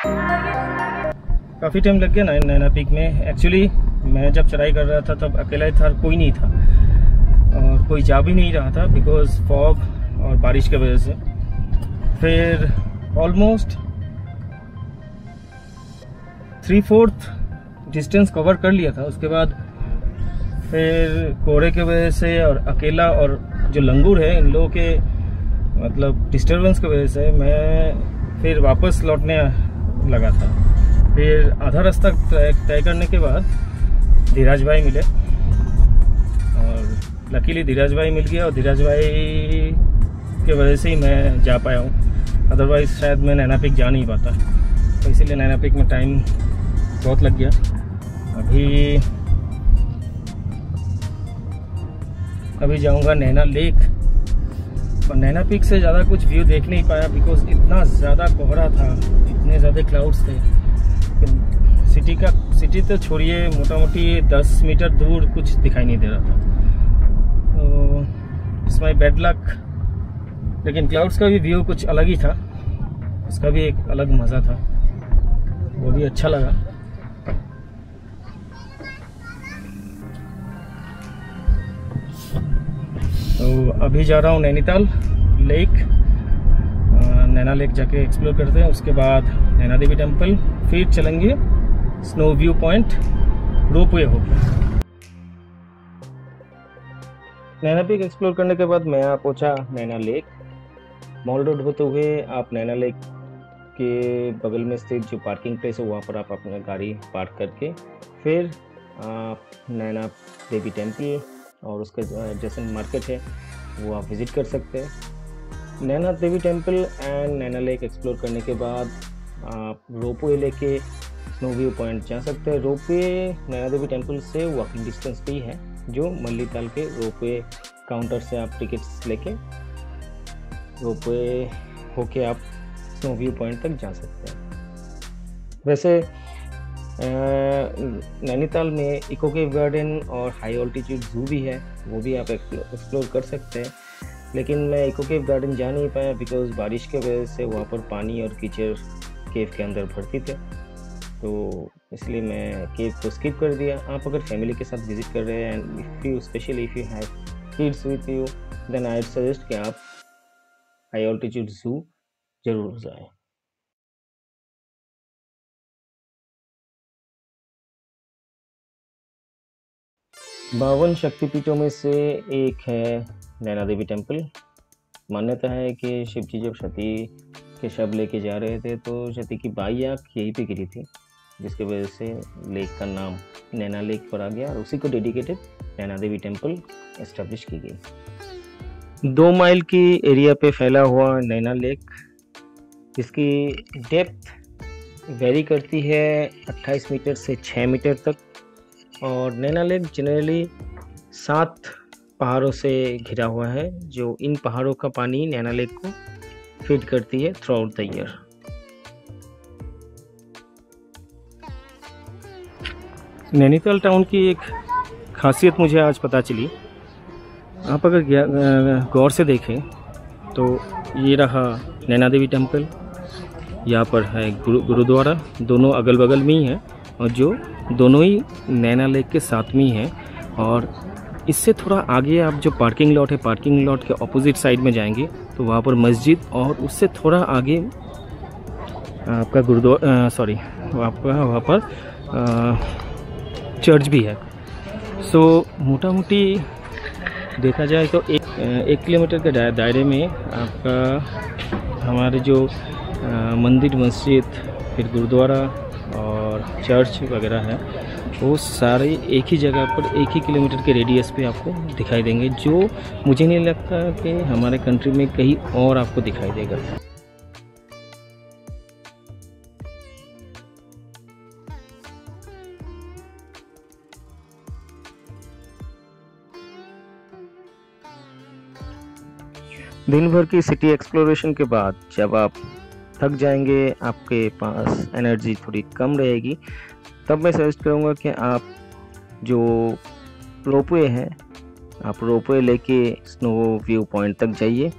काफ़ी टाइम लग गया नैना पीक में। एक्चुअली मैं जब चढ़ाई कर रहा था तब अकेला ही था, कोई नहीं था और कोई जा भी नहीं रहा था बिकॉज फॉग और बारिश की वजह से। फिर ऑलमोस्ट 3/4 डिस्टेंस कवर कर लिया था। उसके बाद फिर कोहरे की वजह से और अकेला और जो लंगूर है इन लोगों के मतलब डिस्टरबेंस की वजह से मैं फिर वापस लौटने लगा था। फिर आधा रास्ता तय करने के बाद धीराज भाई मिले और लकीली धीराज भाई मिल गया और धीराज भाई की वजह से ही मैं जा पाया हूँ, अदरवाइज शायद मैं नैना पीक जा नहीं पाता। तो इसीलिए नैना पीक में टाइम बहुत लग गया। अभी जाऊंगा नैना लेक और नैना पीक से ज़्यादा कुछ व्यू देख नहीं पाया बिकॉज इतना ज़्यादा कोहरा था, इतने ज़्यादा क्लाउड्स थे। सिटी तो छोड़िए, मोटा मोटी 10 मीटर दूर कुछ दिखाई नहीं दे रहा था। तो इट्स माई बैड लक। लेकिन क्लाउड्स का भी व्यू कुछ अलग ही था, उसका भी एक अलग मज़ा था, वो भी अच्छा लगा। तो अभी जा रहा हूँ नैनीताल लेक, नैना लेक जाके एक्सप्लोर करते हैं। उसके बाद नैना देवी टेम्पल, फिर चलेंगे स्नो व्यू पॉइंट, रोपवे होकर। नैना पीक एक्सप्लोर करने के बाद मैं आ पहुँचा नैना लेक। मॉल रोड होते हुए आप नैना लेक के बगल में स्थित जो पार्किंग प्लेस है वहाँ पर आप अपना गाड़ी पार्क करके फिर आप नैना देवी टेम्पल और उसके एडजेसेंट मार्केट है वो आप विज़िट कर सकते हैं। Naina Devi temple and Naina lake explore करने के बाद आप रोपवे लेके स्नो व्यू पॉइंट जा सकते हैं। रोपवे नैना देवी टेम्पल से वॉकिंग डिस्टेंस पे ही है, जो मल्लीताल के रोपवे काउंटर से आप टिकट्स लेके रोपवे होके आप स्नो व्यू पॉइंट तक जा सकते हैं। वैसे नैनीताल में इको केव गार्डन और हाई ऑल्टीट्यूड जू भी है, वो भी आप एक्सप्लोर कर सकते हैं। लेकिन मैं इको केव गार्डन जा नहीं पाया बिकॉज बारिश की वजह से वहाँ पर पानी और कीचड़ केव के अंदर भर्ती थे, तो इसलिए मैं केव को स्किप कर दिया। आप अगर फैमिली के साथ विजिट कर रहे हैं and specially if you have kids with you then I suggest कि आप हाई ऑल्टीट्यूड जू जरूर जाएं। बावन शक्तिपीठों में से एक है नैना देवी टेम्पल। मान्यता है कि शिव जी जब सती के शव लेके जा रहे थे तो सती की बाई आँख यहीं पे गिरी थी, जिसकी वजह से लेक का नाम नैना लेक पर आ गया और उसी को डेडिकेटेड नैना देवी टेम्पल एस्टेब्लिश की गई। 2 माइल की एरिया पे फैला हुआ नैना लेक, इसकी डेप्थ वेरी करती है 28 मीटर से 6 मीटर तक और नैना लेक जनरली 7 पहाड़ों से घिरा हुआ है, जो इन पहाड़ों का पानी नैना लेक को फीड करती है through out the year. Nainital town की एक खासियत मुझे आज पता चली। आप अगर गौर से देखें तो ये रहा नैना देवी टेम्पल, यहाँ पर है गुरुद्वारा, दोनों अगल बगल में ही है और जो दोनों ही नैना लेक के साथ में ही है। और इससे थोड़ा आगे आप जो पार्किंग लॉट है, पार्किंग लॉट के ऑपोजिट साइड में जाएंगे तो वहाँ पर मस्जिद और उससे थोड़ा आगे आपका वहाँ पर चर्च भी है। सो मोटा मोटी देखा जाए तो 1 किलोमीटर के दायरे में आपका हमारे जो मंदिर, मस्जिद, फिर गुरुद्वारा और चर्च वगैरह है, वो सारे एक ही जगह पर 1 ही किलोमीटर के रेडियस पे आपको दिखाई देंगे, जो मुझे नहीं लगता कि हमारे कंट्री में कहीं और आपको दिखाई देगा। दिन भर की सिटी एक्सप्लोरेशन के बाद जब आप थक जाएंगे, आपके पास एनर्जी थोड़ी कम रहेगी, तब मैं सजेस्ट करूँगा कि आप जो रोपवे है, आप रोपवे लेके स्नो व्यू पॉइंट तक जाइए।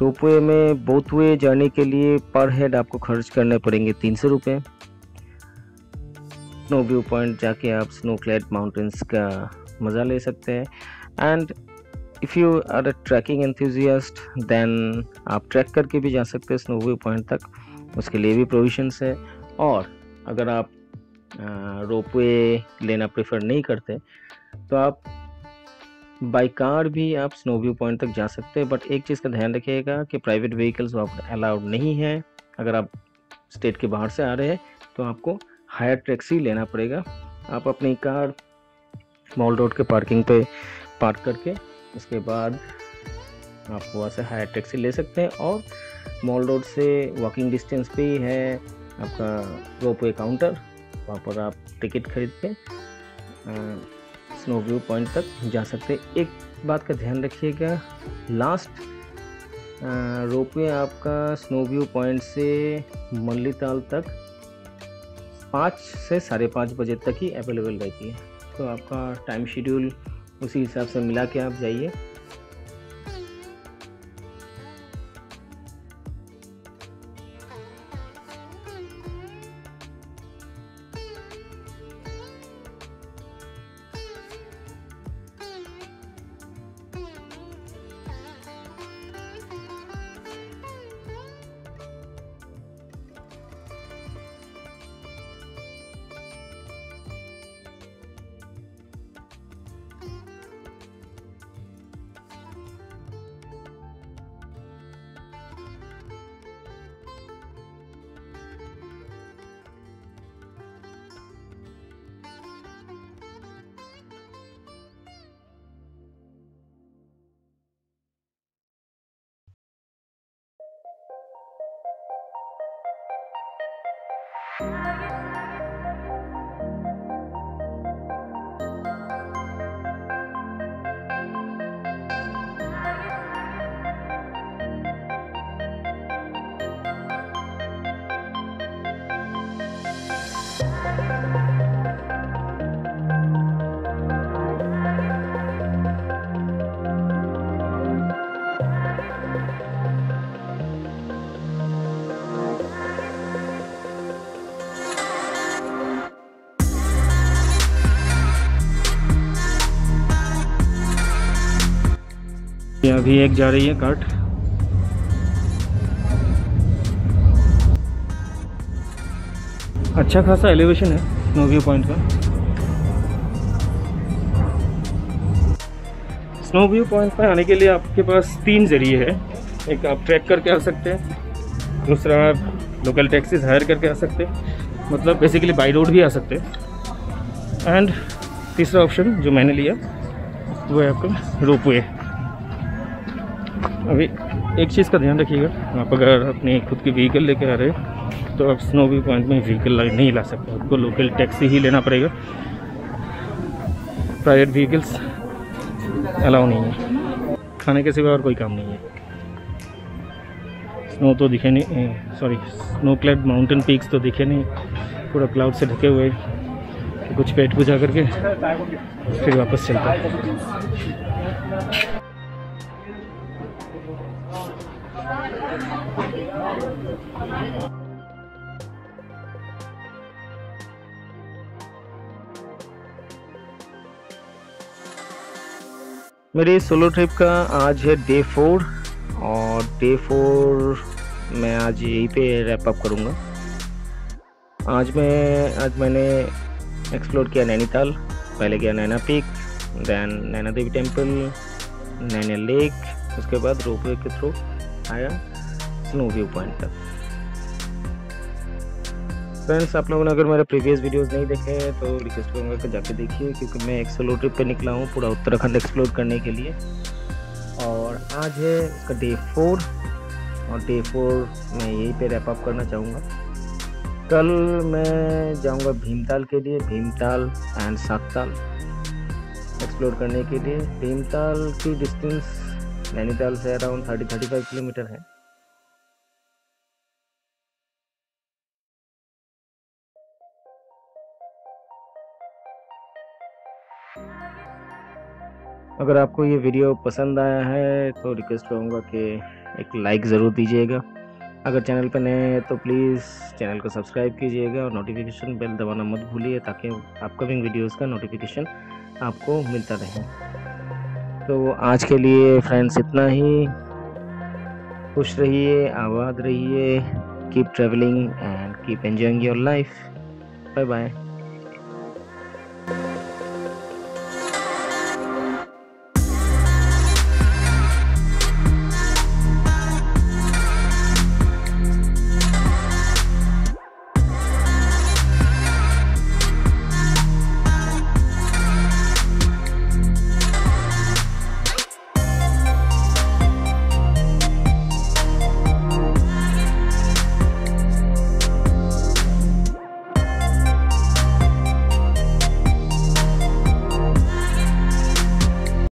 रोपवे में बोथ वे जर्नी के लिए पर हेड आपको खर्च करने पड़ेंगे 300 रुपये। स्नो व्यू पॉइंट जाके आप स्नो क्लैड माउंटेन्स का मज़ा ले सकते हैं। And if you are a trekking enthusiast then आप ट्रैक करके भी जा सकते हैं स्नो व्यू पॉइंट तक, उसके लिए भी प्रोविजंस है। और अगर आप रोपवे लेना प्रेफर नहीं करते तो आप बाई कार भी आप स्नो व्यू पॉइंट तक जा सकते हैं। बट एक चीज़ का ध्यान रखिएगा कि प्राइवेट व्हीकल्स अलाउड नहीं है। अगर आप स्टेट के बाहर से आ रहे हैं तो आपको हायर टैक्सी लेना पड़ेगा। आप अपनी कार मॉल रोड के पार्किंग पे पार्क करके उसके बाद आप वहाँ से हायर टैक्सी ले सकते हैं। और मॉल रोड से वॉकिंग डिस्टेंस पे ही है आपका रोपवे काउंटर, वहाँ पर आप टिकट खरीद के स्नो व्यू पॉइंट तक जा सकते हैं। एक बात का ध्यान रखिएगा, लास्ट रोपवे आपका स्नो व्यू पॉइंट से मल्लीताल तक 5 से 5:30 बजे तक ही अवेलेबल रहती है। तो आपका टाइम शेड्यूल उसी हिसाब से मिला के आप जाइए। अभी एक जा रही है कार्ट। अच्छा खासा एलिवेशन है स्नो व्यू पॉइंट का। स्नो व्यू पॉइंट पर आने के लिए आपके पास 3 जरिए है। एक आप ट्रैक करके आ सकते हैं, दूसरा आप लोकल टैक्सीज हायर करके आ सकते हैं, मतलब बेसिकली बाई रोड भी आ सकते हैं। एंड तीसरा ऑप्शन जो मैंने लिया वो है आपका रोपवे। अभी एक चीज़ का ध्यान रखिएगा, आप अगर अपनी खुद की व्हीकल लेके आ रहे हैं तो आप स्नो व्यू पॉइंट में व्हीकल नहीं ला सकते, आपको लोकल टैक्सी ही लेना पड़ेगा। प्राइवेट व्हीकल्स अलाउ नहीं है, खाने के सिवा और कोई काम नहीं है। स्नो तो दिखे नहीं, sorry snow clad mountain peaks तो दिखे नहीं, पूरा क्लाउड से ढके हुए। तो कुछ पेट पूजा करके फिर वापस चलता है। मेरे सोलो ट्रिप का आज है डे 4 और डे 4 मैं आज यहीं पे रैप अप करूँगा। आज मैंने एक्सप्लोर किया नैनीताल, पहले गया नैना पीक, देन नैना देवी टेम्पल, नैना लेक, उसके बाद रोपवे के थ्रू आया स्नो व्यू पॉइंट तक। फ्रेंड्स, आप लोगों ने अगर मेरे प्रीवियस वीडियोस नहीं देखे हैं तो रिक्वेस्ट करूँगा कि जाके देखिए, क्योंकि मैं एक सोलो ट्रिप पे निकला हूँ पूरा उत्तराखंड एक्सप्लोर करने के लिए। और आज है उसका डे 4 और डे 4 मैं यहीं पे रैप अप करना चाहूँगा। कल मैं जाऊँगा भीमताल के लिए, भीमताल एंड सातताल एक्सप्लोर करने के लिए। भीमताल की डिस्टेंस नैनीताल से अराउंड 30-35 किलोमीटर है। अगर आपको ये वीडियो पसंद आया है तो रिक्वेस्ट करूँगा कि एक लाइक ज़रूर दीजिएगा। अगर चैनल पर नए हैं तो प्लीज़ चैनल को सब्सक्राइब कीजिएगा और नोटिफिकेशन बेल दबाना मत भूलिए, ताकि अपकमिंग वीडियोस का नोटिफिकेशन आपको मिलता रहे। तो आज के लिए फ्रेंड्स इतना ही। खुश रहिए, आबाद रहिए, keep travelling and keep enjoying your life. Bye bye.